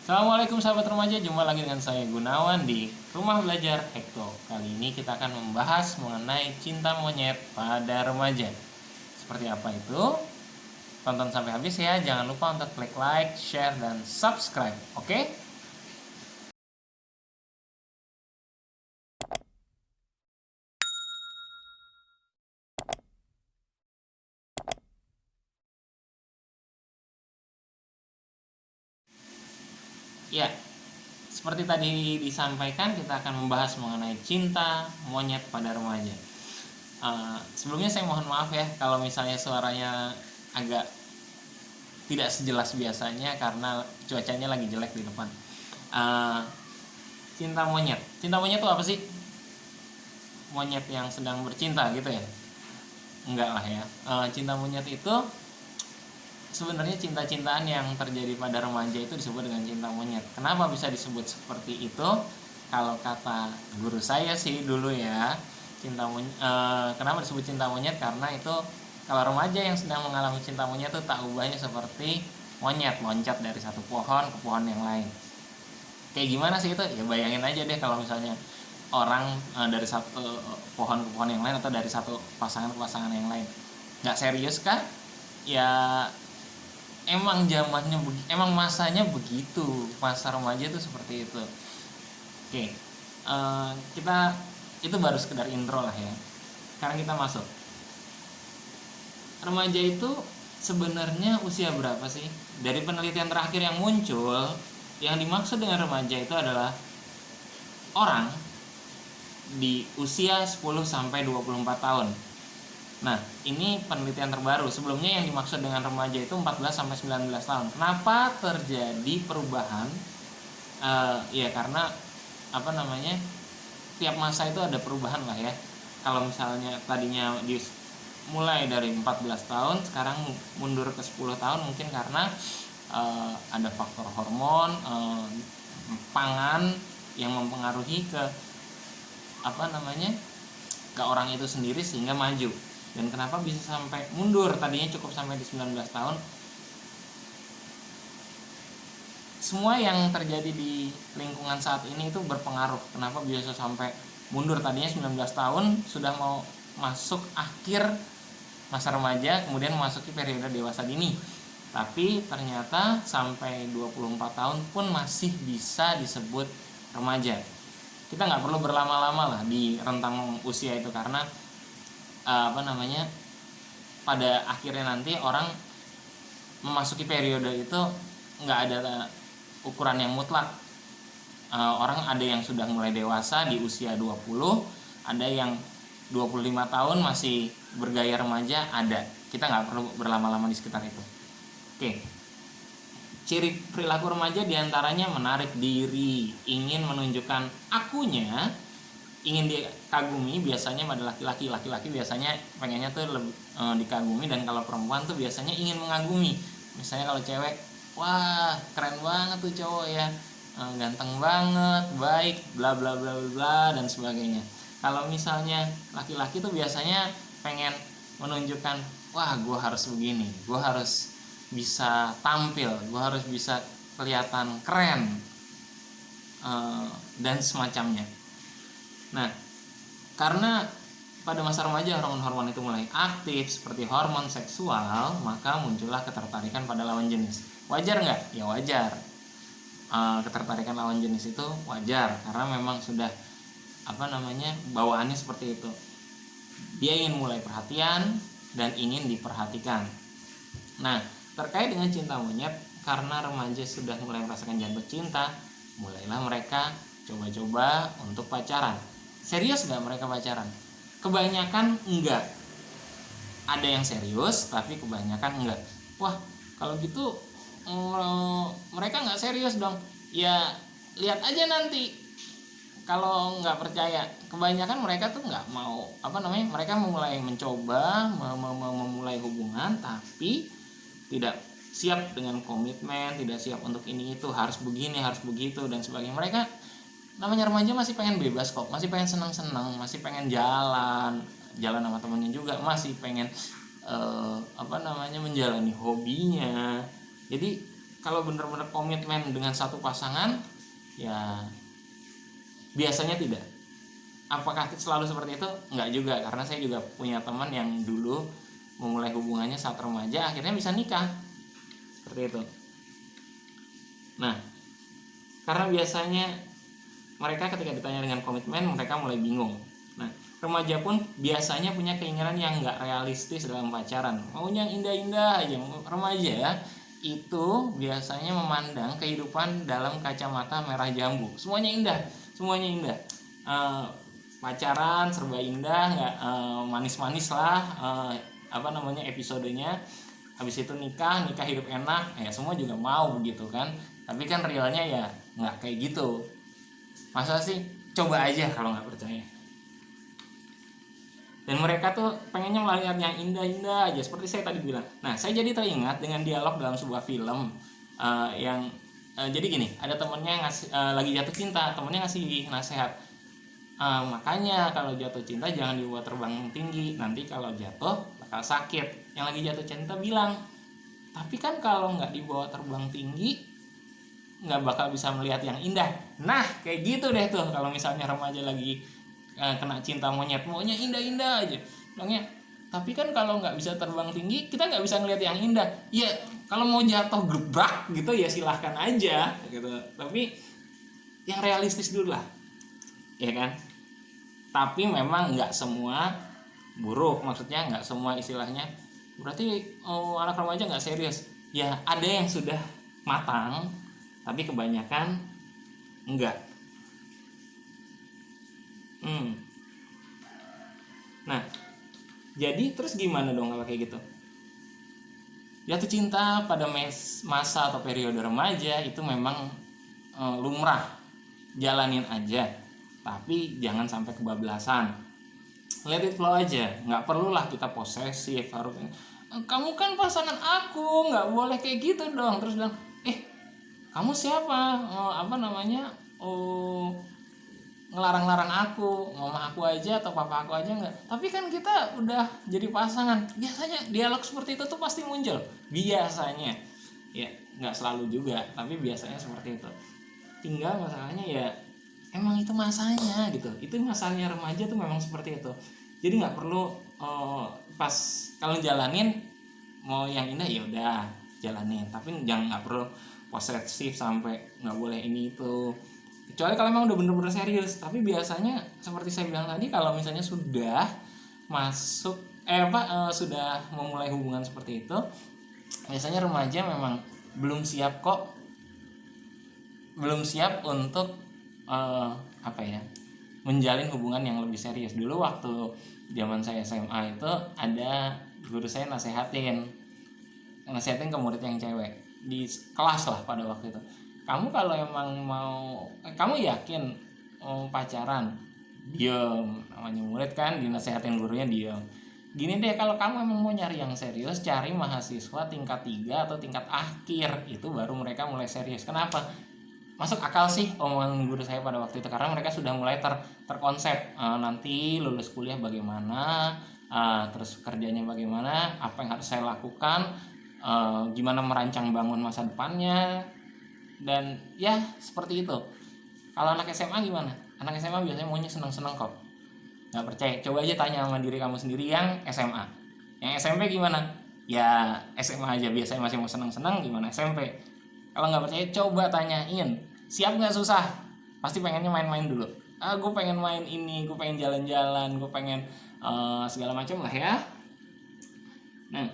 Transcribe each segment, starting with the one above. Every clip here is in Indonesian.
Assalamualaikum sahabat remaja, jumpa lagi dengan saya Gunawan di Rumah Belajar Hekto. Kali ini kita akan membahas mengenai cinta monyet pada remaja. Seperti apa itu? Tonton sampai habis ya, jangan lupa untuk klik like, share, dan subscribe, oke? Ya, seperti tadi disampaikan, kita akan membahas mengenai cinta monyet pada remaja. Sebelumnya saya mohon maaf ya kalau misalnya suaranya agak tidak sejelas biasanya karena cuacanya lagi jelek di depan. Uh, cinta monyet itu apa sih? Monyet yang sedang bercinta gitu ya? Enggak lah ya. Cinta monyet itu sebenarnya cinta-cintaan yang terjadi pada remaja itu disebut dengan cinta monyet. Kenapa bisa disebut seperti itu? Kalau kata guru saya sih dulu ya, kenapa disebut cinta monyet? Karena itu kalau remaja yang sedang mengalami cinta monyet itu tak ubahnya seperti monyet loncat dari satu pohon ke pohon yang lain. Kayak gimana sih itu? Ya bayangin aja deh kalau misalnya orang dari satu pohon ke pohon yang lain atau dari satu pasangan ke pasangan yang lain. Nggak serius kan? Ya emang emang masanya begitu, masa remaja itu seperti itu. Oke, kita itu baru sekedar intro lah ya. Sekarang kita masuk. Remaja itu sebenarnya usia berapa sih? Dari penelitian terakhir yang muncul, yang dimaksud dengan remaja itu adalah orang di usia 10 sampai 24 tahun. Nah, ini penelitian terbaru. Sebelumnya yang dimaksud dengan remaja itu 14 sampai 19 tahun. Kenapa terjadi perubahan? Ya karena tiap masa itu ada perubahan lah ya. Kalau misalnya tadinya mulai dari 14 tahun, sekarang mundur ke 10 tahun mungkin karena ada faktor hormon, pangan yang mempengaruhi ke ke orang itu sendiri sehingga maju. Dan kenapa bisa sampai mundur, tadinya cukup sampai di 19 tahun. Semua yang terjadi di lingkungan saat ini itu berpengaruh. Kenapa bisa sampai mundur, tadinya 19 tahun sudah mau masuk akhir masa remaja, kemudian memasuki periode dewasa dini. Tapi ternyata sampai 24 tahun pun masih bisa disebut remaja. Kita nggak perlu berlama-lama lah di rentang usia itu karena pada akhirnya nanti orang memasuki periode itu nggak ada ukuran yang mutlak. Orang ada yang sudah mulai dewasa di usia 20, ada yang 25 tahun masih bergaya remaja, ada. Kita nggak perlu berlama-lama di sekitar itu. Oke. Ciri perilaku remaja diantaranya menarik diri, ingin menunjukkan akunya, ingin dikagumi. Biasanya pada laki-laki biasanya pengennya tuh dikagumi, dan kalau perempuan tuh biasanya ingin mengagumi. Misalnya kalau cewek, wah keren banget tuh cowok ya, ganteng banget, baik, bla bla bla bla dan sebagainya. Kalau misalnya laki-laki tuh biasanya pengen menunjukkan, wah gue harus begini, gue harus bisa tampil, gue harus bisa kelihatan keren, dan semacamnya. Nah, karena pada masa remaja hormon-hormon itu mulai aktif seperti hormon seksual, maka muncullah ketertarikan pada lawan jenis. Wajar nggak? Ya wajar. Ketertarikan lawan jenis itu wajar karena memang sudah bawaannya seperti itu. Dia ingin mulai perhatian dan ingin diperhatikan. Nah, terkait dengan cinta monyet, karena remaja sudah mulai merasakan jatuh cinta, mulailah mereka coba-coba untuk pacaran. Serius gak mereka pacaran? Kebanyakan enggak. Ada yang serius, tapi kebanyakan enggak. Wah, kalau gitu mereka nggak serius dong. Ya lihat aja nanti. Kalau nggak percaya, kebanyakan mereka tuh nggak mau mereka mulai mencoba memulai hubungan, tapi tidak siap dengan komitmen, tidak siap untuk ini itu, harus begini, harus begitu dan sebagainya. Mereka namanya remaja masih pengen bebas kok, masih pengen senang-senang, masih pengen jalan sama temennya juga, masih pengen menjalani hobinya. Jadi kalau benar-benar komitmen dengan satu pasangan, ya biasanya tidak. Apakah selalu seperti itu? Enggak juga, karena saya juga punya teman yang dulu memulai hubungannya saat remaja, akhirnya bisa nikah seperti itu. Nah, karena biasanya mereka ketika ditanya dengan komitmen, mereka mulai bingung. Nah, remaja pun biasanya punya keinginan yang nggak realistis dalam pacaran, maunya yang indah-indah aja. Remaja itu biasanya memandang kehidupan dalam kacamata merah jambu, semuanya indah, semuanya indah. Pacaran serba indah, nggak manis-manis lah, episodenya. Habis itu nikah hidup enak, ya semua juga mau begitu kan. Tapi kan realnya ya nggak kayak gitu. Masa sih? Coba aja kalau nggak percaya. Dan mereka tuh pengennya melihat yang indah-indah aja, seperti saya tadi bilang. Nah, saya jadi teringat dengan dialog dalam sebuah film yang jadi gini, ada temennya ngasih lagi jatuh cinta, temennya ngasih nasihat, makanya kalau jatuh cinta jangan dibawa terbang tinggi, nanti kalau jatuh bakal sakit. Yang lagi jatuh cinta bilang, tapi kan kalau nggak dibawa terbang tinggi nggak bakal bisa melihat yang indah. Nah, kayak gitu deh tuh kalau misalnya remaja lagi kena cinta monyet, maunya indah-indah aja bilangnya. Tapi kan kalau nggak bisa terbang tinggi, kita nggak bisa ngelihat yang indah. Ya kalau mau jatuh gebrak gitu ya silahkan aja gitu, tapi yang realistis dulu lah, ya kan. Tapi memang nggak semua buruk, maksudnya nggak semua istilahnya berarti anak remaja nggak serius. Ya ada yang sudah matang, tapi kebanyakan enggak. Nah, jadi terus gimana dong kalau kayak gitu? Jatuh cinta pada masa atau periode remaja itu memang lumrah, jalanin aja, tapi jangan sampai kebablasan. Let it flow aja, nggak perlulah kita posesif harus kamu kan pasangan aku, nggak boleh kayak gitu dong. Terus bilang, kamu siapa? Ngelarang-larang aku, mama aku aja atau papa aku aja nggak. Tapi kan kita udah jadi pasangan. Biasanya dialog seperti itu tuh pasti muncul. Biasanya, ya nggak selalu juga, tapi biasanya seperti itu. Tinggal masalahnya ya emang itu masanya gitu. Itu masanya remaja tuh memang seperti itu. Jadi nggak perlu pas kalau jalanin mau yang indah ya udah jalanin, tapi jangan, nggak perlu posesif sampai nggak boleh ini itu, kecuali kalau emang udah bener-bener serius. Tapi biasanya seperti saya bilang tadi, kalau misalnya sudah masuk sudah memulai hubungan seperti itu, biasanya remaja memang belum siap kok, belum siap untuk menjalin hubungan yang lebih serius. Dulu waktu zaman saya SMA itu ada guru saya nasehatin ke murid yang cewek di kelas lah pada waktu itu, kamu kalau emang mau kamu yakin pacaran, diem. Namanya murid kan, dinasehatin gurunya diem. Gini deh, kalau kamu emang mau nyari yang serius, cari mahasiswa tingkat 3 atau tingkat akhir, itu baru mereka mulai serius. Kenapa? Masuk akal sih omongan guru saya pada waktu itu, karena mereka sudah mulai terkonsep nanti lulus kuliah bagaimana, terus kerjanya bagaimana, apa yang harus saya lakukan, gimana merancang bangun masa depannya, dan ya seperti itu. Kalau anak SMA gimana? Anak SMA biasanya maunya seneng-seneng kok. Nggak percaya? Coba aja tanya sama diri kamu sendiri yang SMA. Yang SMP gimana? Ya SMA aja biasanya masih mau seneng-seneng, gimana SMP? Kalau nggak percaya coba tanyain. Siap nggak susah? Pasti pengennya main-main dulu. Gue pengen main ini, gue pengen jalan-jalan, gue pengen segala macam lah ya. Nah,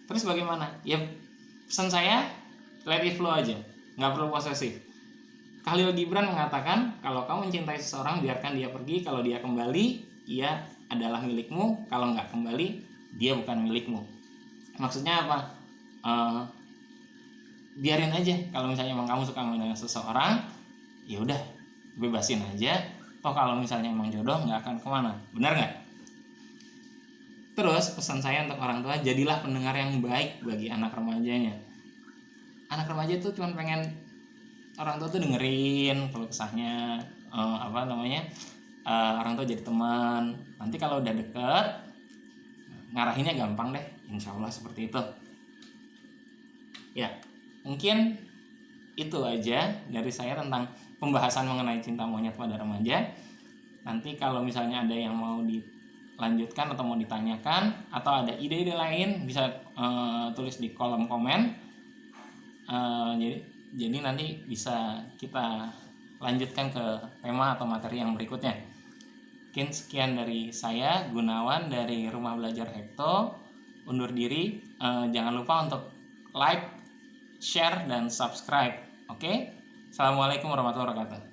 terus bagaimana? Ya pesan saya, let it flow aja, nggak perlu posesif. Khalil Gibran mengatakan, kalau kamu mencintai seseorang, biarkan dia pergi. Kalau dia kembali, ia adalah milikmu. Kalau nggak kembali, dia bukan milikmu. Maksudnya apa? Biarin aja. Kalau misalnya emang kamu suka dengan seseorang, ya udah bebasin aja. Toh kalau misalnya emang jodoh, nggak akan kemana. Benar nggak? Terus pesan saya untuk orang tua, jadilah pendengar yang baik bagi anak remajanya. Anak remaja tuh cuma pengen orang tua tuh dengerin kalau kesahnya, orang tua jadi teman. Nanti kalau udah deket, ngarahinnya gampang deh, insya Allah seperti itu. Ya, Mungkin itu aja dari saya tentang pembahasan mengenai cinta monyet pada remaja. Nanti kalau misalnya ada yang mau dilanjutkan atau mau ditanyakan atau ada ide-ide lain, bisa tulis di kolom komen. Jadi nanti bisa kita lanjutkan ke tema atau materi yang berikutnya. Mungkin sekian dari saya, Gunawan dari Rumah Belajar Hekto. Undur diri. Jangan lupa untuk like, share, dan subscribe. Oke? Assalamualaikum warahmatullahi wabarakatuh.